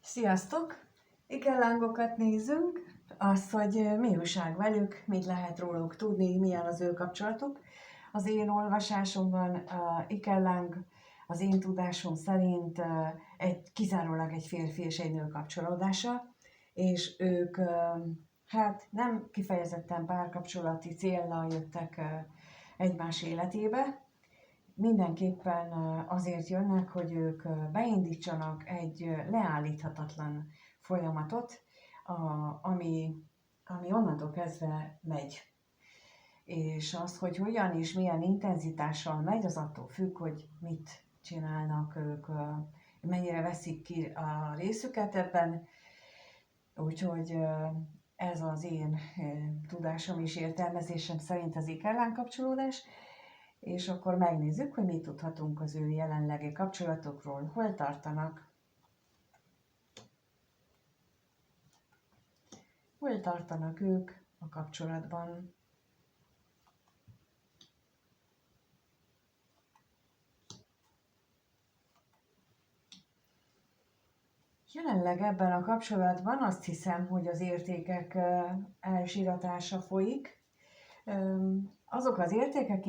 Sziasztok! Ikellángokat nézzünk, azt, hogy mi újság velük, mit lehet róluk tudni, milyen az ő kapcsolatuk. Az én olvasásomban ikelláng az én tudásom szerint kizárólag egy férfi és egy nő kapcsolódása, és ők hát nem kifejezetten párkapcsolati céllal jöttek egymás életébe, mindenképpen azért jönnek, hogy ők beindítsanak egy leállíthatatlan folyamatot, ami onnantól kezdve megy. És az, hogy hogyan és milyen intenzitással megy, az attól függ, hogy mit csinálnak ők, mennyire veszik ki a részüket ebben. Úgyhogy ez az én tudásom és értelmezésem szerint az ikellán kapcsolódás. És akkor megnézzük, hogy mit tudhatunk az ő jelenlegi kapcsolatokról, hol tartanak. Hol tartanak ők a kapcsolatban. Jelenleg ebben a kapcsolatban azt hiszem, hogy az értékek elsiratása folyik. Azok az értékek,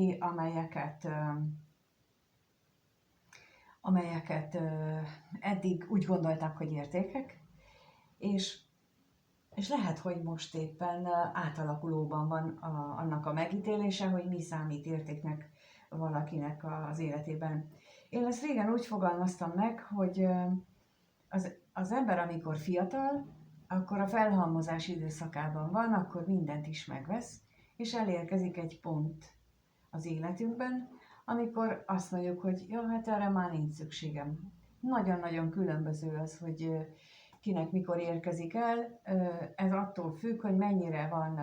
amelyeket eddig úgy gondolták, hogy értékek, és lehet, hogy most éppen átalakulóban van annak a megítélése, hogy mi számít értéknek valakinek az életében. Én ezt régen úgy fogalmaztam meg, hogy az ember, amikor fiatal, akkor a felhalmozás időszakában van, akkor mindent is megvesz, és elérkezik egy pont az életünkben, amikor azt mondjuk, hogy ja, hát erre már nincs szükségem. Nagyon-nagyon különböző az, hogy kinek mikor érkezik el. Ez attól függ, hogy mennyire van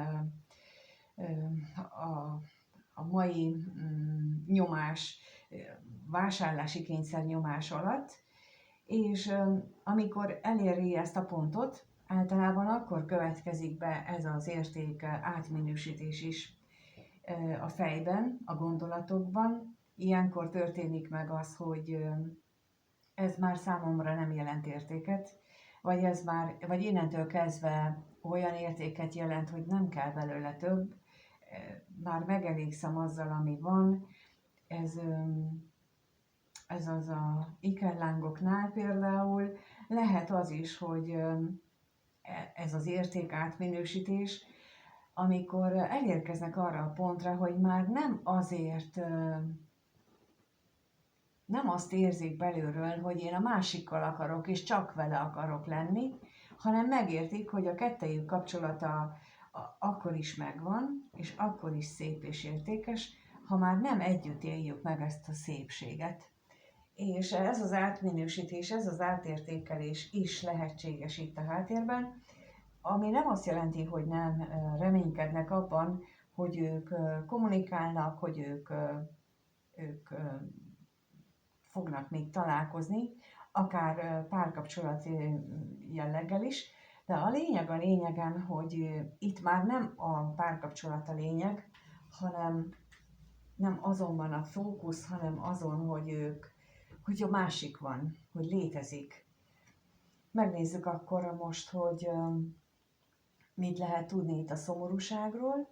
a mai nyomás, vásárlási kényszer nyomás alatt, és amikor eléri ezt a pontot, általában akkor következik be ez az érték átminősítés is a fejben, a gondolatokban. Ilyenkor történik meg az, hogy ez már számomra nem jelent értéket, vagy innentől kezdve olyan értéket jelent, hogy nem kell belőle több, már megelégszem azzal, ami van. Ez az a ikerlángoknál például lehet az is, hogy ez az érték átminősítés, amikor elérkeznek arra a pontra, hogy már nem azt érzik belülről, hogy én a másikkal akarok, és csak vele akarok lenni, hanem megértik, hogy a kettejük kapcsolata akkor is megvan, és akkor is szép és értékes, ha már nem együtt éljük meg ezt a szépséget. És ez az átminősítés, ez az átértékelés is lehetséges itt a háttérben, ami nem azt jelenti, hogy nem reménykednek abban, hogy ők kommunikálnak, hogy ők fognak még találkozni, akár párkapcsolati jelleggel is, de a lényegen, hogy itt már nem a párkapcsolat a lényeg, hanem nem azon van a fókusz, hanem azon, hogy a másik van, hogy létezik. Megnézzük akkor most, hogy mit lehet tudni itt a szomorúságról.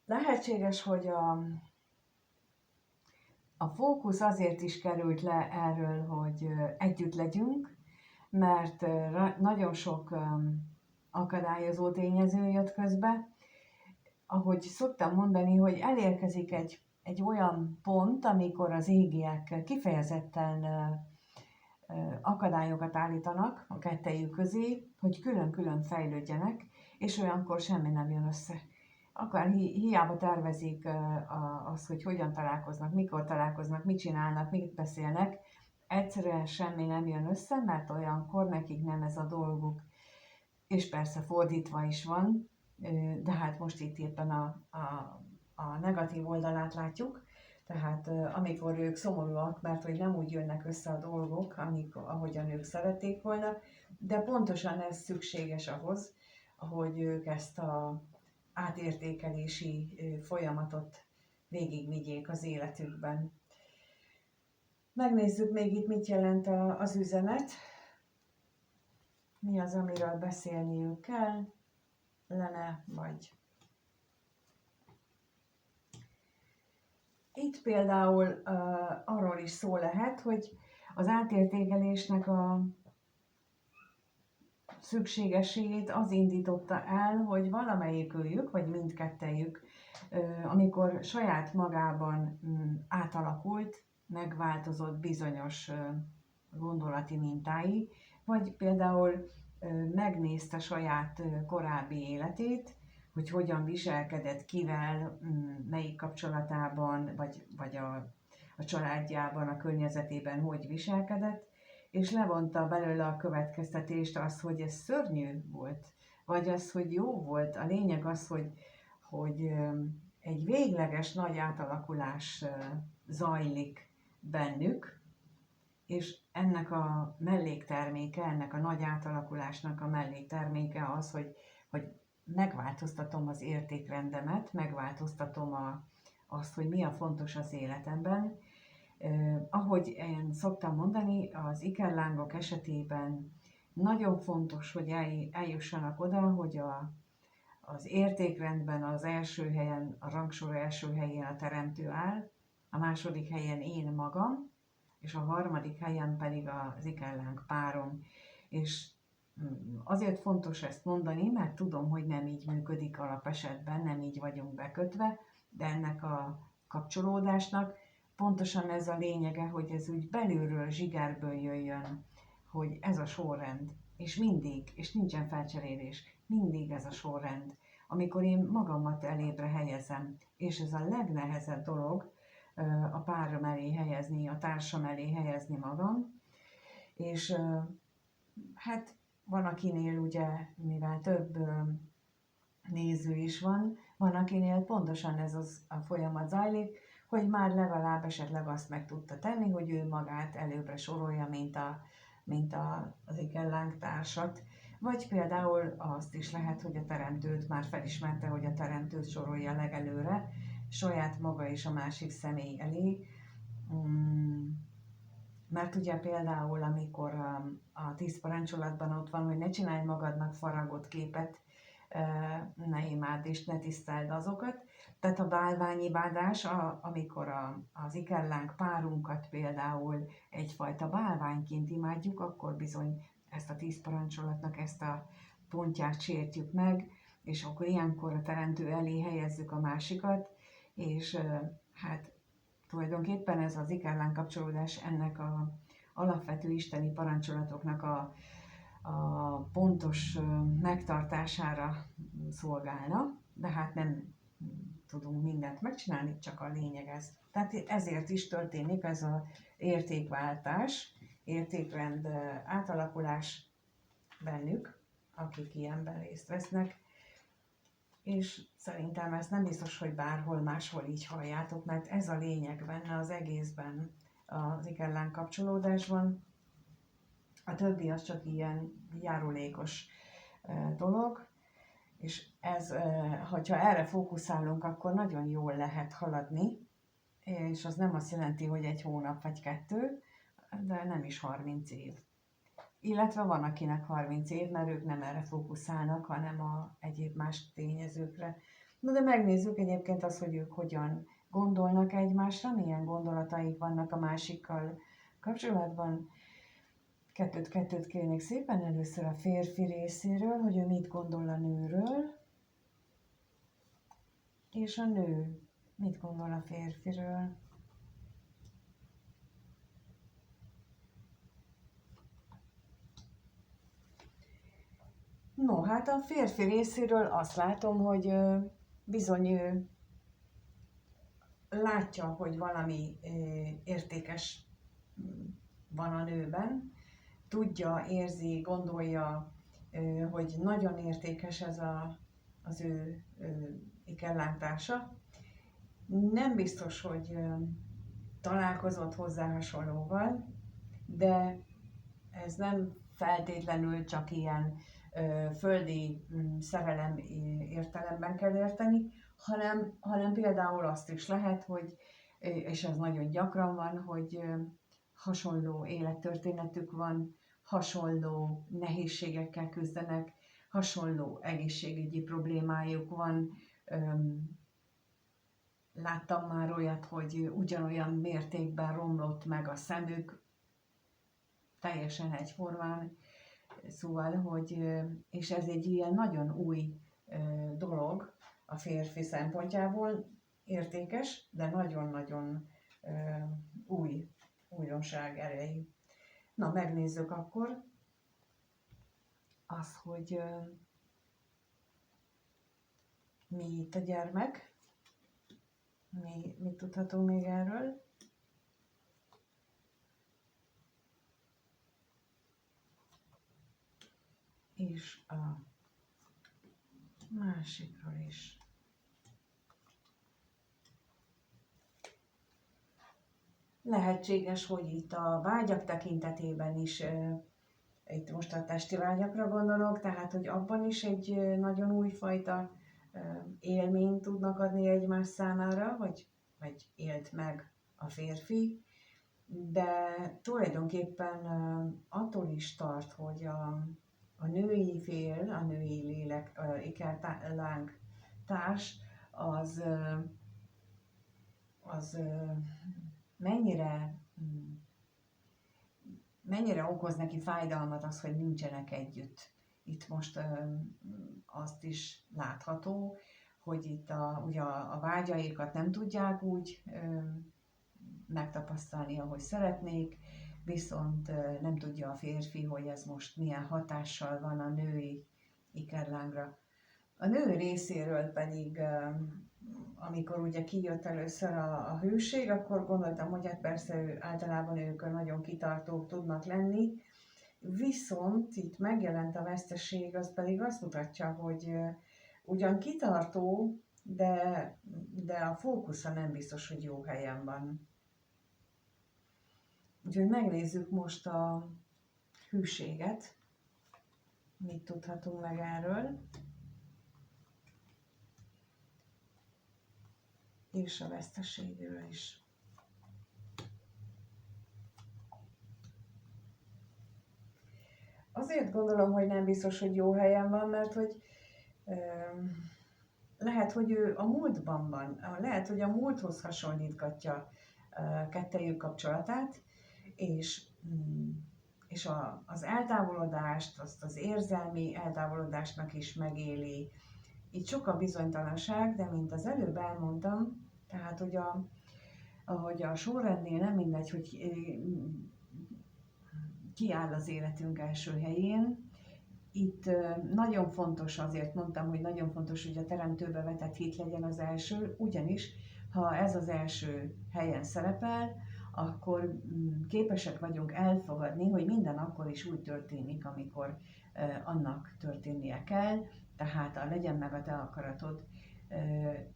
Lehetséges, hogy a fókusz azért is került le erről, hogy együtt legyünk, mert nagyon sok akadályozó tényező jött közbe. Ahogy szoktam mondani, hogy elérkezik egy olyan pont, amikor az égiek kifejezetten akadályokat állítanak a kettejük közé, hogy külön-külön fejlődjenek, és olyankor semmi nem jön össze. Akár hiába tervezik azt, hogy hogyan találkoznak, mikor találkoznak, mit csinálnak, mit beszélnek, egyszerűen semmi nem jön össze, mert olyankor nekik nem ez a dolguk. És persze fordítva is van, de hát most itt éppen a negatív oldalát látjuk, tehát amikor ők szomorúak, mert hogy nem úgy jönnek össze a dolgok, ahogyan ők szerették volna, de pontosan ez szükséges ahhoz, hogy ők ezt átértékelési folyamatot végigvigyék az életükben. Megnézzük még itt, mit jelent az üzenet. Mi az, amiről beszélniük kellene, vagy itt például arról is szó lehet, hogy az átértékelésnek a szükségességét az indította el, hogy valamelyikőjük, vagy mindkettejük, amikor saját magában átalakult, megváltozott bizonyos gondolati mintái, vagy például megnézte saját korábbi életét, hogy hogyan viselkedett kivel, melyik kapcsolatában, vagy a családjában, a környezetében hogy viselkedett, és levonta belőle a következtetést az, hogy ez szörnyű volt, vagy az, hogy jó volt. A lényeg az, hogy egy végleges nagy átalakulás zajlik bennük, és ennek a mellékterméke, ennek a nagy átalakulásnak a mellékterméke az, hogy megváltoztatom az értékrendemet, megváltoztatom azt, hogy mi a fontos az életemben. Ahogy én szoktam mondani, az ikerlángok esetében nagyon fontos, hogy eljussanak oda, hogy az értékrendben az első helyen, a rangsor első helyén a teremtő áll, a második helyen én magam, és a harmadik helyen pedig az ikerláng párom. És azért fontos ezt mondani, mert tudom, hogy nem így működik alapesetben, nem így vagyunk bekötve, de ennek a kapcsolódásnak pontosan ez a lényege, hogy ez úgy belülről, zsigerből jöjjön, hogy ez a sorrend, és mindig, és nincsen felcserélés, mindig ez a sorrend. Amikor én magamat elébre helyezem, és ez a legnehezebb dolog, a párom elé helyezni, a társam elé helyezni magam, és hát van akinél ugye, mivel több néző is van akinél pontosan ez a folyamat zajlik, hogy már legalább esetleg azt meg tudta tenni, hogy ő magát előbbre sorolja, mint az ikerláng társat. Vagy például azt is lehet, hogy a teremtőt már felismerte, hogy a teremtőt sorolja legelőre, saját maga és a másik személy elé. Mert ugye például, amikor a 10 parancsolatban ott van, hogy ne csinálj magadnak faragott képet, ne imádd és ne tiszteld azokat. Tehát a bálványimádás, amikor az ikerláng párunkat például egyfajta bálványként imádjuk, akkor bizony ezt a 10 parancsolatnak ezt a pontját sértjük meg, és akkor ilyenkor a teremtő elé helyezzük a másikat, és hát tulajdonképpen ez az ikerláng kapcsolódás ennek a alapvető isteni parancsolatoknak a pontos megtartására szolgálna, de hát nem tudunk mindent megcsinálni, csak a lényeg ez. Tehát ezért is történik ez az értékváltás, értékrend átalakulás bennük, akik ilyenben részt vesznek, és szerintem ezt nem biztos, hogy bárhol máshol így halljátok, mert ez a lényeg benne az egészben, az ikerláng kapcsolódásban. A többi az csak ilyen járulékos dolog, és ez, hogyha erre fókuszálunk, akkor nagyon jól lehet haladni, és az nem azt jelenti, hogy 1 hónap vagy 2, de nem is 30 év. Illetve van, akinek 30 év, mert ők nem erre fókuszálnak, hanem a egyéb más tényezőkre. Na de megnézzük egyébként azt, hogy ők hogyan gondolnak egymásra, milyen gondolataik vannak a másikkal kapcsolatban. Kettőt kérnék szépen, először a férfi részéről, hogy ő mit gondol a nőről, és a nő mit gondol a férfiről. No, hát a férfi részéről azt látom, hogy bizony ő látja, hogy valami értékes van a nőben, tudja, érzi, gondolja, hogy nagyon értékes ez az ő ikerlántása. Nem biztos, hogy találkozott hozzá hasonlóval, de ez nem feltétlenül csak ilyen földi szerelem értelemben kell érteni, hanem például azt is lehet, hogy, és ez nagyon gyakran van, hogy hasonló élettörténetük van, hasonló nehézségekkel küzdenek, hasonló egészségügyi problémájuk van. Láttam már olyat, hogy ugyanolyan mértékben romlott meg a szemük, teljesen egyformán, szóval, hogy, és ez egy ilyen nagyon új dolog a férfi szempontjából, értékes, de nagyon-nagyon újdonság erejű. Na, megnézzük akkor azt, hogy mi itt a gyermek, mit tudhatunk még erről. És a másikról is. Lehetséges, hogy itt a vágyak tekintetében is, itt most a testi vágyakra gondolok, tehát hogy abban is egy nagyon újfajta élményt tudnak adni egymás számára, vagy élt meg a férfi, de tulajdonképpen attól is tart, hogy a női fél, a női lélek, ikerláng társ, az mennyire okoz neki fájdalmat az, hogy nincsenek együtt. Itt most azt is látható, hogy itt ugye a vágyaikat nem tudják úgy megtapasztalni, ahogy szeretnék, viszont nem tudja a férfi, hogy ez most milyen hatással van a női ikerlángra. A nő részéről pedig, amikor ugye kijött először a hőség, akkor gondoltam, hogy hát persze általában ők nagyon kitartók tudnak lenni, viszont itt megjelent a veszteség, az pedig azt mutatja, hogy ugyan kitartó, de a fókusza nem biztos, hogy jó helyen van. Úgyhogy megnézzük most a hűséget, mit tudhatunk meg erről, és a veszteségről is. Azért gondolom, hogy nem biztos, hogy jó helyen van, mert hogy lehet, hogy ő a múltban van, lehet, hogy a múlthoz hasonlítgatja kettejük kapcsolatát, és az eltávolodást, azt az érzelmi eltávolodásnak is megéli. Itt sok a bizonytalanság, de mint az előbb elmondtam, tehát hogy ahogy a sorrendnél nem mindegy, hogy ki áll az életünk első helyén. Itt nagyon fontos, azért mondtam, hogy nagyon fontos, hogy a teremtőbe vetett hit legyen az első, ugyanis ha ez az első helyen szerepel, akkor képesek vagyunk elfogadni, hogy minden akkor is úgy történik, amikor annak történnie kell, tehát a legyen meg a te akaratod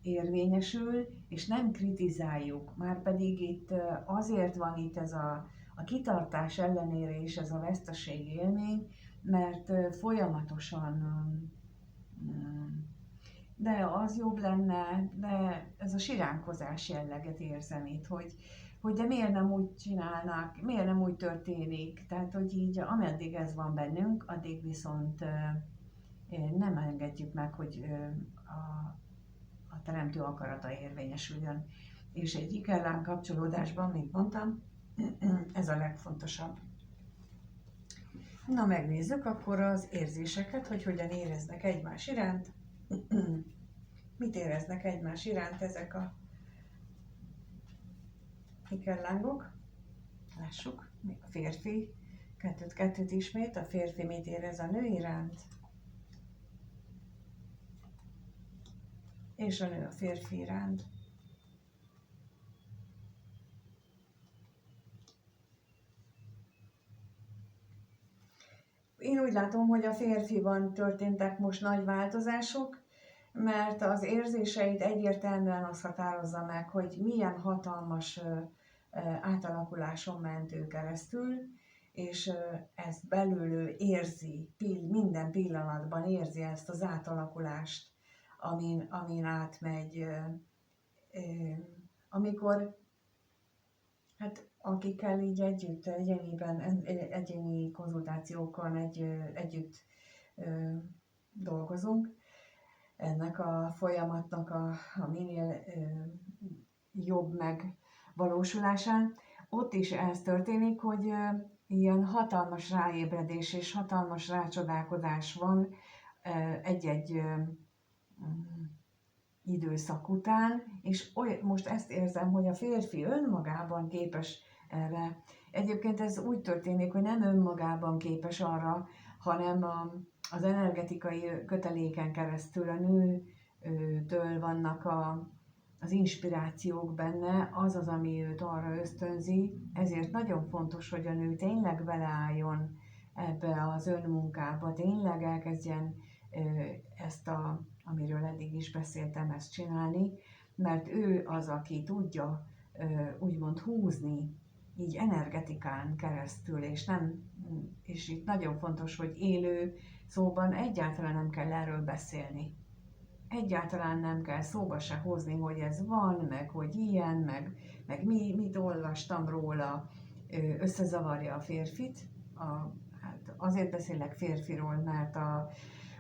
érvényesül, és nem kritizáljuk, már pedig itt azért van itt ez a kitartás ellenére is ez a veszteség élmény, mert folyamatosan, de az jobb lenne, de ez a siránkozás jelleget érzem itt, hogy de miért nem úgy csinálnak, miért nem úgy történik, tehát hogy így ameddig ez van bennünk, addig viszont nem engedjük meg, hogy a teremtő akarata érvényesüljön. És egy ikerláng kapcsolódásban, mint mondtam, ez a legfontosabb. Na, megnézzük akkor az érzéseket, hogy hogyan éreznek egymás iránt. Mit éreznek egymás iránt ezek a ikerlángok? Lássuk, még a férfi, kettőt ismét, a férfi mit érez a nő iránt, és a nő a férfi iránt. Én úgy látom, hogy a férfiban történtek most nagy változások, mert az érzéseit egyértelműen azt határozza meg, hogy milyen hatalmas átalakuláson ment ő keresztül, és ezt belül érzi, minden pillanatban érzi ezt az átalakulást, amin átmegy, amikor, hát akikkel így együtt, egyéni konzultációkon együtt dolgozunk, ennek a folyamatnak a minél jobb megvalósulásán, ott is ez történik, hogy ilyen hatalmas ráébredés és hatalmas rácsodálkozás van egy-egy időszak után, és most ezt érzem, hogy a férfi önmagában képes erre. Egyébként ez úgy történik, hogy nem önmagában képes arra, hanem az energetikai köteléken keresztül a nőtől vannak az inspirációk benne, az, ami őt arra ösztönzi, ezért nagyon fontos, hogy a nő tényleg beleálljon ebbe az önmunkába, tényleg elkezdjen ezt amiről eddig is beszéltem, ezt csinálni, mert ő az, aki tudja úgymond húzni így energetikán keresztül, és itt nagyon fontos, hogy élő szóban egyáltalán nem kell erről beszélni. Egyáltalán nem kell szóba se hozni, hogy ez van, meg hogy ilyen, meg mit olvastam róla, összezavarja a férfit. Hát azért beszélek férfiról, mert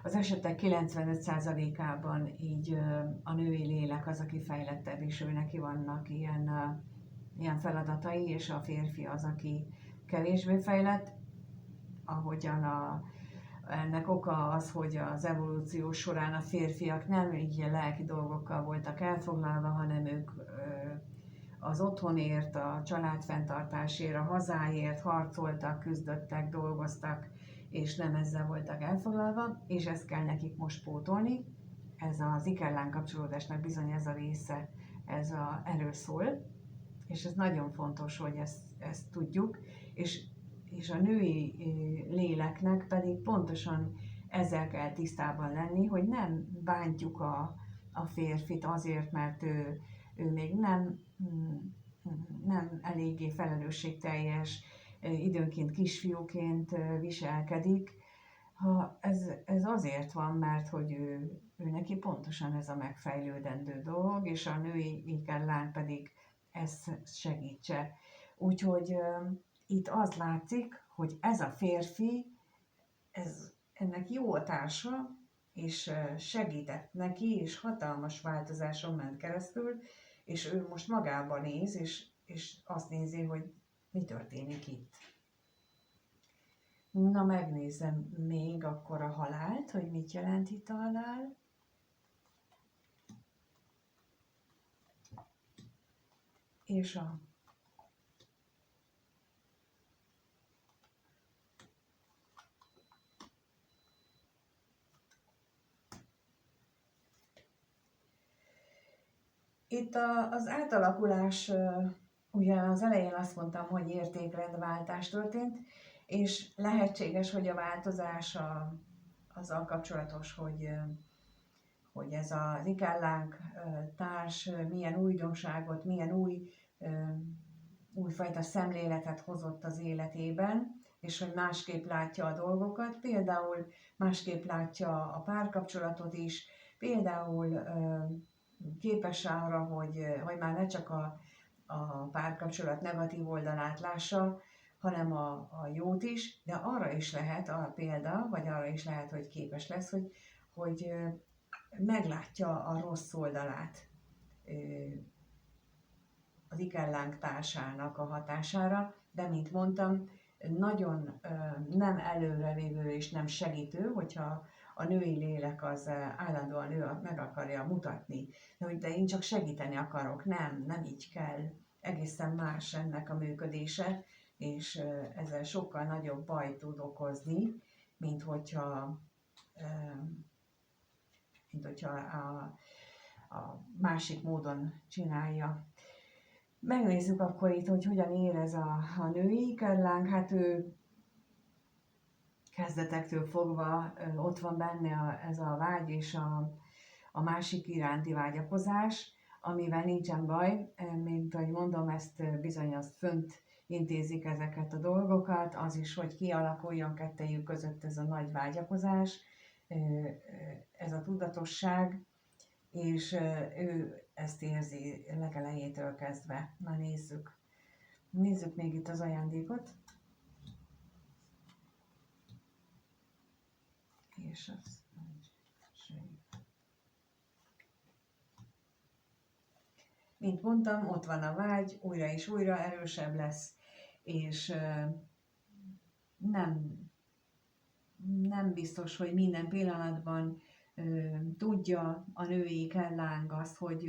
az esetek 95%-ában így a női lélek az, aki fejlettebb, és ő neki vannak ilyen feladatai, és a férfi az, aki kevésbé fejlett, ahogyan ennek oka az, hogy az evolúció során a férfiak nem így lelki dolgokkal voltak elfoglalva, hanem ők az otthonért, a családfenntartásért, a hazáért harcoltak, küzdöttek, dolgoztak, és nem ezzel voltak elfoglalva, és ezt kell nekik most pótolni. Ez az ikellán kapcsolódásnak bizony ez a része, erről szól, és ez nagyon fontos, hogy ezt tudjuk, és a női léleknek pedig pontosan ezzel kell tisztában lenni, hogy nem bántjuk a férfit azért, mert ő még nem eléggé felelősségteljes, időnként kisfiúként viselkedik. Ez azért van, mert hogy ő neki pontosan ez a megfejlődendő dolog, és a női ikellán pedig ezt segítse. Úgyhogy itt az látszik, hogy ez a férfi, ennek jó a társa, és segített neki, és hatalmas változáson ment keresztül, és ő most magába néz, és azt nézi, hogy mi történik itt. Na, megnézem még akkor a halált, hogy mit jelent itt a halál. És itt az átalakulás, ugye az elején azt mondtam, hogy értékrendváltás történt, és lehetséges, hogy a változás azzal kapcsolatos, hogy ez az ikellánk társ milyen újdonságot, milyen újfajta szemléletet hozott az életében, és hogy másképp látja a dolgokat, például másképp látja a párkapcsolatot is, például képes arra, hogy már ne csak a párkapcsolat negatív oldalát lássa, hanem a jót is, de arra is lehet a példa, vagy arra is lehet, hogy képes lesz, hogy meglátja a rossz oldalát az ikellánk társának a hatására, de mint mondtam, nagyon nem előrevívő és nem segítő, hogyha a női lélek az állandóan meg akarja mutatni, de én csak segíteni akarok, nem így kell, egészen más ennek a működése, és ezzel sokkal nagyobb bajt tud okozni, mint hogyha a másik módon csinálja. Megnézzük akkor itt, hogy hogyan érez a női ikellánk. Hát ő kezdetektől fogva ott van benne ez a vágy és a másik iránti vágyakozás, amivel nincsen baj, mint ahogy mondom, ezt bizony azt fönt intézik ezeket a dolgokat, az is, hogy kialakuljon kettejük között ez a nagy vágyakozás, ez a tudatosság, és ő ezt érzi legelejétől kezdve. Na nézzük. Nézzük még itt az ajándékot. És az... Mint mondtam, ott van a vágy, újra és újra erősebb lesz, és nem biztos, hogy minden pillanatban tudja a női kelláng azt, hogy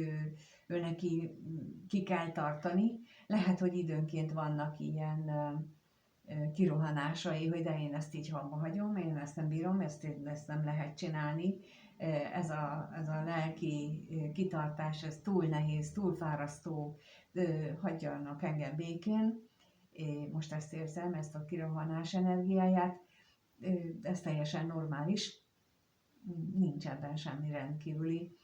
ő neki ki kell tartani. Lehet, hogy időnként vannak ilyen kirohanásai, hogy de én ezt így hamma hagyom, én ezt nem bírom, ezt nem lehet csinálni. Ez a lelki kitartás, ez túl nehéz, túl fárasztó, hagyjanak engem békén. Én most ezt érzem, ezt a kirohanás energiáját, ez teljesen normális, nincs ebben semmi rendkívüli.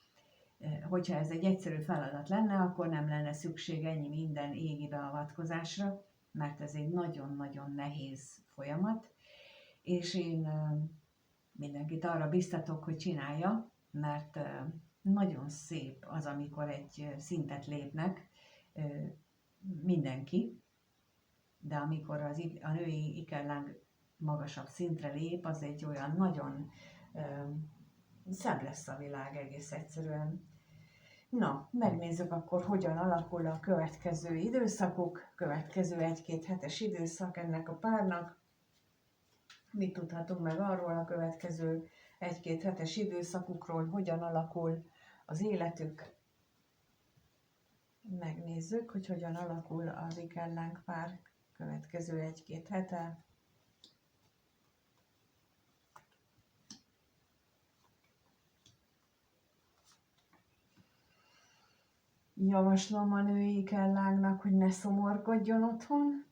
Hogyha ez egy egyszerű feladat lenne, akkor nem lenne szükség ennyi minden égi beavatkozásra, mert ez egy nagyon-nagyon nehéz folyamat, és én mindenkit arra biztatok, hogy csinálja, mert nagyon szép az, amikor egy szintet lépnek mindenki, de amikor a női ikerláng magasabb szintre lép, az egy olyan nagyon szebb lesz a világ egész egyszerűen. Na, megnézzük akkor, hogyan alakul a következő időszakuk, következő 1-2 hetes időszak ennek a párnak. Mit tudhatunk meg arról a következő 1-2 hetes időszakukról, hogyan alakul az életük. Megnézzük, hogy hogyan alakul az ikerláng pár következő 1-2 hete. Javaslom a női ikerlángnak, hogy ne szomorkodjon otthon.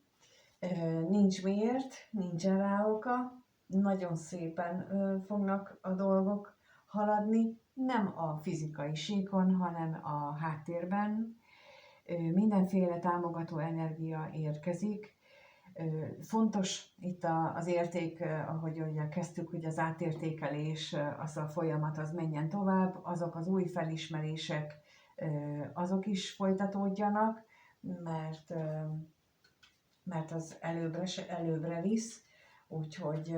Nincs miért, nincsen rá oka. Nagyon szépen fognak a dolgok haladni, nem a fizikai síkon, hanem a háttérben. Mindenféle támogató energia érkezik. Fontos itt az érték, ahogy ugye kezdtük, hogy az átértékelés, az a folyamat az menjen tovább, azok az új felismerések, azok is folytatódjanak, mert az előbbre visz, úgyhogy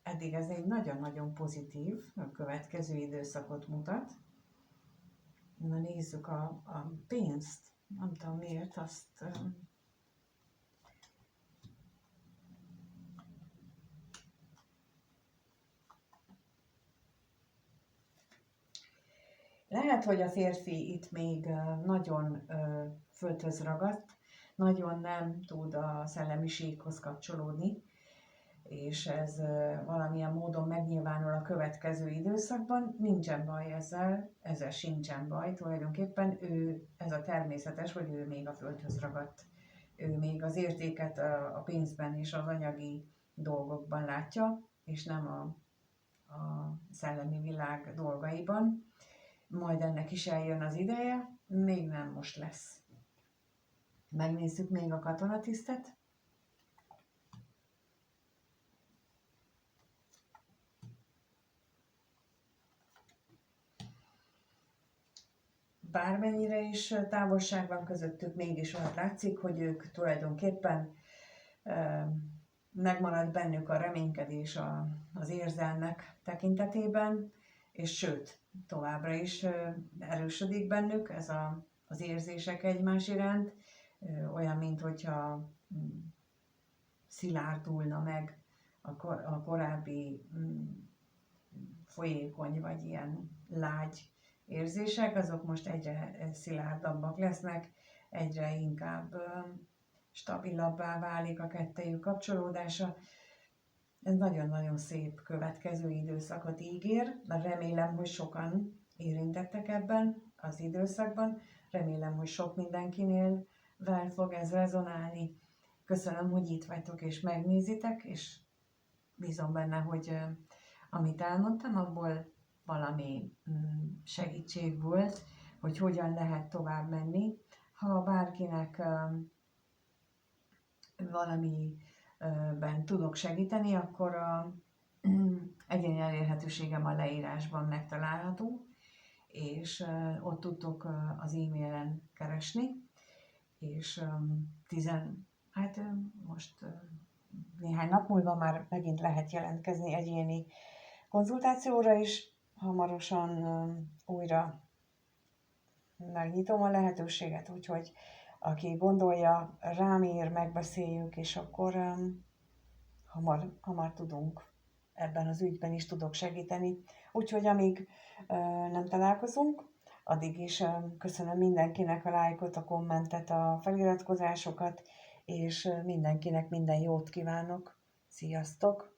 eddig ez egy nagyon-nagyon pozitív következő időszakot mutat. Na nézzük a pénzt, nem tudom miért azt... Lehet, hogy a férfi itt még nagyon földhöz ragadt, nagyon nem tud a szellemiséghoz kapcsolódni, és ez valamilyen módon megnyilvánul a következő időszakban. Nincsen baj ezzel sincsen baj. Tulajdonképpen ez a természetes, hogy ő még a földhöz ragadt. Ő még az értéket a pénzben és az anyagi dolgokban látja, és nem a szellemi világ dolgaiban. Majd ennek is eljön az ideje, még nem most lesz. Megnézzük még a katonatisztet. Bármennyire is távolság van közöttük, mégis olyan látszik, hogy ők tulajdonképpen megmarad bennük a reménykedés az érzelmek tekintetében, és sőt, továbbra is erősödik bennük ez az érzések egymás iránt, olyan, mint hogyha szilárdulna meg a korábbi folyékony vagy ilyen lágy érzések, azok most egyre szilárdabbak lesznek, egyre inkább stabilabbá válik a kettejük kapcsolódása. Ez nagyon-nagyon szép következő időszakot ígér, remélem, hogy sokan érintettek ebben az időszakban, remélem, hogy sok mindenkinél fog ez rezonálni. Köszönöm, hogy itt vagytok és megnézitek, és bízom benne, hogy amit elmondtam, abból valami segítség volt, hogy hogyan lehet tovább menni. Ha bárkinek valamiben tudok segíteni, akkor egyéni elérhetőségem a leírásban megtalálható, és ott tudtok az e-mailen keresni, és most néhány nap múlva már megint lehet jelentkezni egyéni konzultációra is. Hamarosan újra megnyitom a lehetőséget, úgyhogy aki gondolja, rám ír, megbeszéljük, és akkor hamar tudunk ebben az ügyben is tudok segíteni. Úgyhogy amíg nem találkozunk, addig is köszönöm mindenkinek a lájkot, a kommentet, a feliratkozásokat, és mindenkinek minden jót kívánok. Sziasztok!